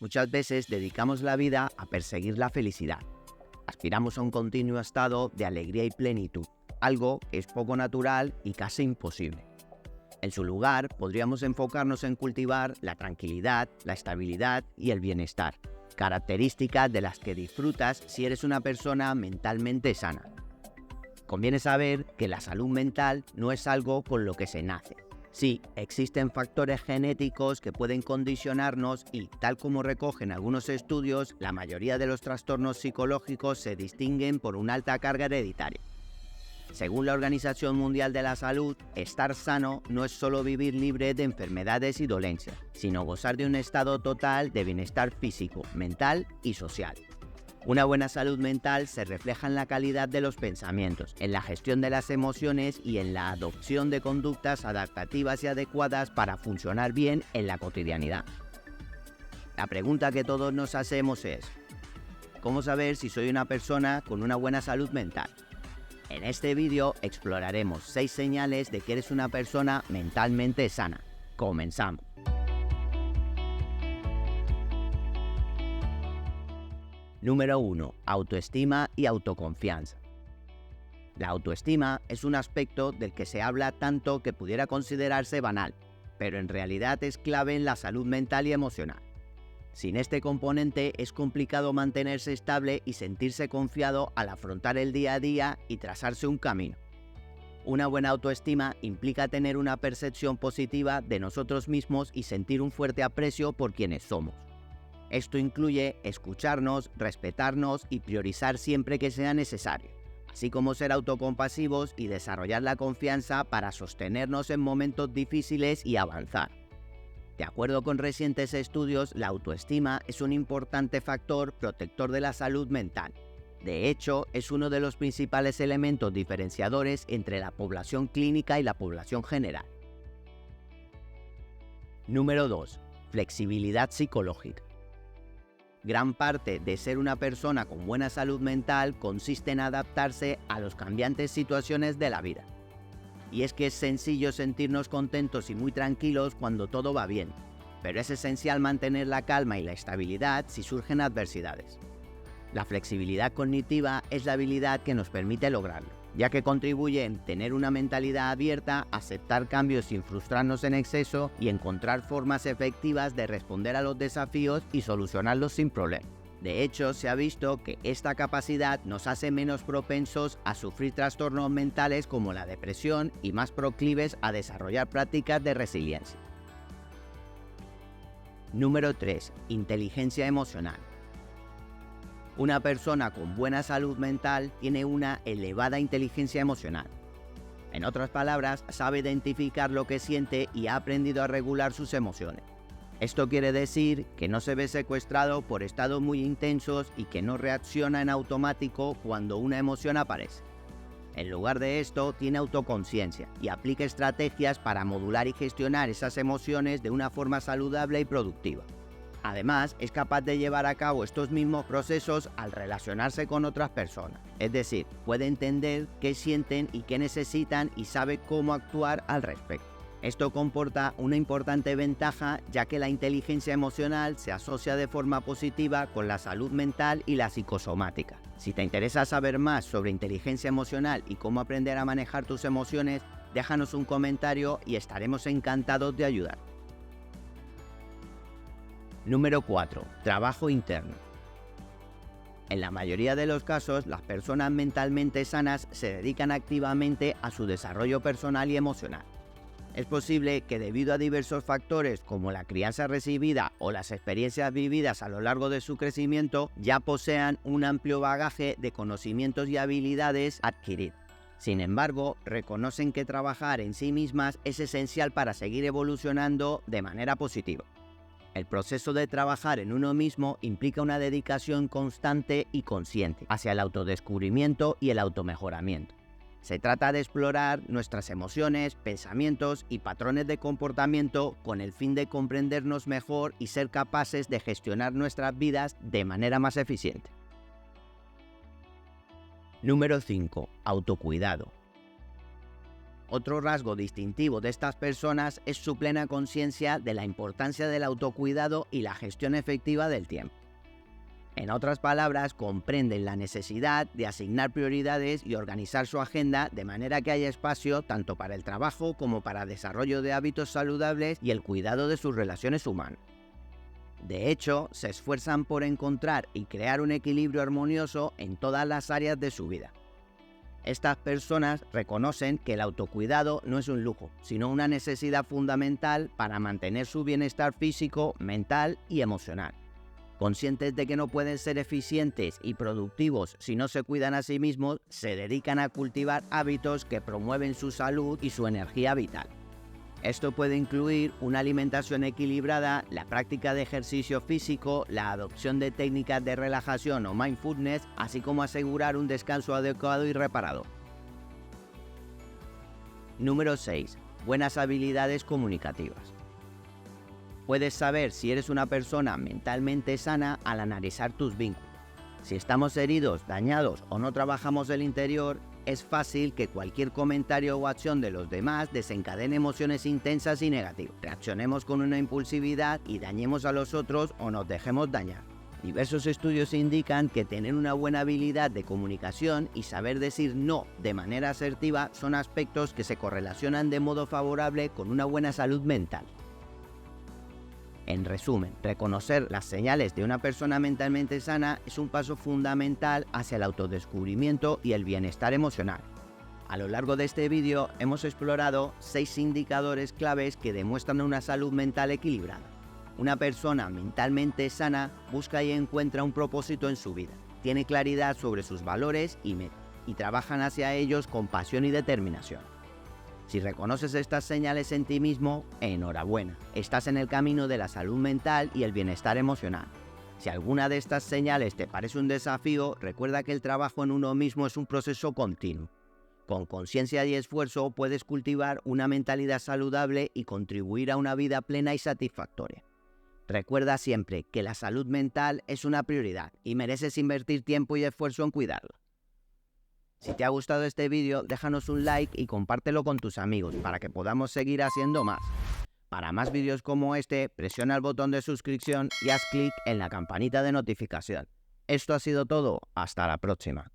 Muchas veces dedicamos la vida a perseguir la felicidad. Aspiramos a un continuo estado de alegría y plenitud, algo que es poco natural y casi imposible. En su lugar, podríamos enfocarnos en cultivar la tranquilidad, la estabilidad y el bienestar, características de las que disfrutas si eres una persona mentalmente sana. Conviene saber que la salud mental no es algo con lo que se nace. Sí, existen factores genéticos que pueden condicionarnos y, tal como recogen algunos estudios, la mayoría de los trastornos psicológicos se distinguen por una alta carga hereditaria. Según la Organización Mundial de la Salud, estar sano no es solo vivir libre de enfermedades y dolencias, sino gozar de un estado total de bienestar físico, mental y social. Una buena salud mental se refleja en la calidad de los pensamientos, en la gestión de las emociones y en la adopción de conductas adaptativas y adecuadas para funcionar bien en la cotidianidad. La pregunta que todos nos hacemos es: ¿cómo saber si soy una persona con una buena salud mental? En este vídeo exploraremos 6 señales de que eres una persona mentalmente sana. Comenzamos. Número 1. Autoestima y autoconfianza. La autoestima es un aspecto del que se habla tanto que pudiera considerarse banal, pero en realidad es clave en la salud mental y emocional. Sin este componente es complicado mantenerse estable y sentirse confiado al afrontar el día a día y trazarse un camino. Una buena autoestima implica tener una percepción positiva de nosotros mismos y sentir un fuerte aprecio por quienes somos. Esto incluye escucharnos, respetarnos y priorizar siempre que sea necesario, así como ser autocompasivos y desarrollar la confianza para sostenernos en momentos difíciles y avanzar. De acuerdo con recientes estudios, la autoestima es un importante factor protector de la salud mental. De hecho, es uno de los principales elementos diferenciadores entre la población clínica y la población general. Número 2. Flexibilidad psicológica. Gran parte de ser una persona con buena salud mental consiste en adaptarse a las cambiantes situaciones de la vida. Y es que es sencillo sentirnos contentos y muy tranquilos cuando todo va bien, pero es esencial mantener la calma y la estabilidad si surgen adversidades. La flexibilidad cognitiva es la habilidad que nos permite lograrlo, ya que contribuye en tener una mentalidad abierta, aceptar cambios sin frustrarnos en exceso y encontrar formas efectivas de responder a los desafíos y solucionarlos sin problema. De hecho, se ha visto que esta capacidad nos hace menos propensos a sufrir trastornos mentales como la depresión y más proclives a desarrollar prácticas de resiliencia. Número 3. Inteligencia emocional. Una persona con buena salud mental tiene una elevada inteligencia emocional. En otras palabras, sabe identificar lo que siente y ha aprendido a regular sus emociones. Esto quiere decir que no se ve secuestrado por estados muy intensos y que no reacciona en automático cuando una emoción aparece. En lugar de esto, tiene autoconciencia y aplica estrategias para modular y gestionar esas emociones de una forma saludable y productiva. Además, es capaz de llevar a cabo estos mismos procesos al relacionarse con otras personas. Es decir, puede entender qué sienten y qué necesitan y sabe cómo actuar al respecto. Esto comporta una importante ventaja, ya que la inteligencia emocional se asocia de forma positiva con la salud mental y la psicosomática. Si te interesa saber más sobre inteligencia emocional y cómo aprender a manejar tus emociones, déjanos un comentario y estaremos encantados de ayudar. Número 4. Trabajo interno. En la mayoría de los casos, las personas mentalmente sanas se dedican activamente a su desarrollo personal y emocional. Es posible que debido a diversos factores como la crianza recibida o las experiencias vividas a lo largo de su crecimiento ya posean un amplio bagaje de conocimientos y habilidades adquiridos. Sin embargo, reconocen que trabajar en sí mismas es esencial para seguir evolucionando de manera positiva. El proceso de trabajar en uno mismo implica una dedicación constante y consciente hacia el autodescubrimiento y el automejoramiento. Se trata de explorar nuestras emociones, pensamientos y patrones de comportamiento con el fin de comprendernos mejor y ser capaces de gestionar nuestras vidas de manera más eficiente. Número 5. Autocuidado. Otro rasgo distintivo de estas personas es su plena conciencia de la importancia del autocuidado y la gestión efectiva del tiempo. En otras palabras, comprenden la necesidad de asignar prioridades y organizar su agenda de manera que haya espacio tanto para el trabajo como para el desarrollo de hábitos saludables y el cuidado de sus relaciones humanas. De hecho, se esfuerzan por encontrar y crear un equilibrio armonioso en todas las áreas de su vida. Estas personas reconocen que el autocuidado no es un lujo, sino una necesidad fundamental para mantener su bienestar físico, mental y emocional. Conscientes de que no pueden ser eficientes y productivos si no se cuidan a sí mismos, se dedican a cultivar hábitos que promueven su salud y su energía vital. Esto puede incluir una alimentación equilibrada, la práctica de ejercicio físico, la adopción de técnicas de relajación o mindfulness, así como asegurar un descanso adecuado y reparador. Número 6. Buenas habilidades comunicativas. Puedes saber si eres una persona mentalmente sana al analizar tus vínculos. Si estamos heridos, dañados o no trabajamos el interior, es fácil que cualquier comentario o acción de los demás desencadene emociones intensas y negativas. Reaccionemos con una impulsividad y dañemos a los otros o nos dejemos dañar. Diversos estudios indican que tener una buena habilidad de comunicación y saber decir no de manera asertiva son aspectos que se correlacionan de modo favorable con una buena salud mental. En resumen, reconocer las señales de una persona mentalmente sana es un paso fundamental hacia el autodescubrimiento y el bienestar emocional. A lo largo de este vídeo hemos explorado 6 indicadores claves que demuestran una salud mental equilibrada. Una persona mentalmente sana busca y encuentra un propósito en su vida, tiene claridad sobre sus valores y metas, y trabajan hacia ellos con pasión y determinación. Si reconoces estas señales en ti mismo, enhorabuena, estás en el camino de la salud mental y el bienestar emocional. Si alguna de estas señales te parece un desafío, recuerda que el trabajo en uno mismo es un proceso continuo. Con conciencia y esfuerzo puedes cultivar una mentalidad saludable y contribuir a una vida plena y satisfactoria. Recuerda siempre que la salud mental es una prioridad y mereces invertir tiempo y esfuerzo en cuidarla. Si te ha gustado este vídeo, déjanos un like y compártelo con tus amigos para que podamos seguir haciendo más. Para más vídeos como este, presiona el botón de suscripción y haz clic en la campanita de notificación. Esto ha sido todo, hasta la próxima.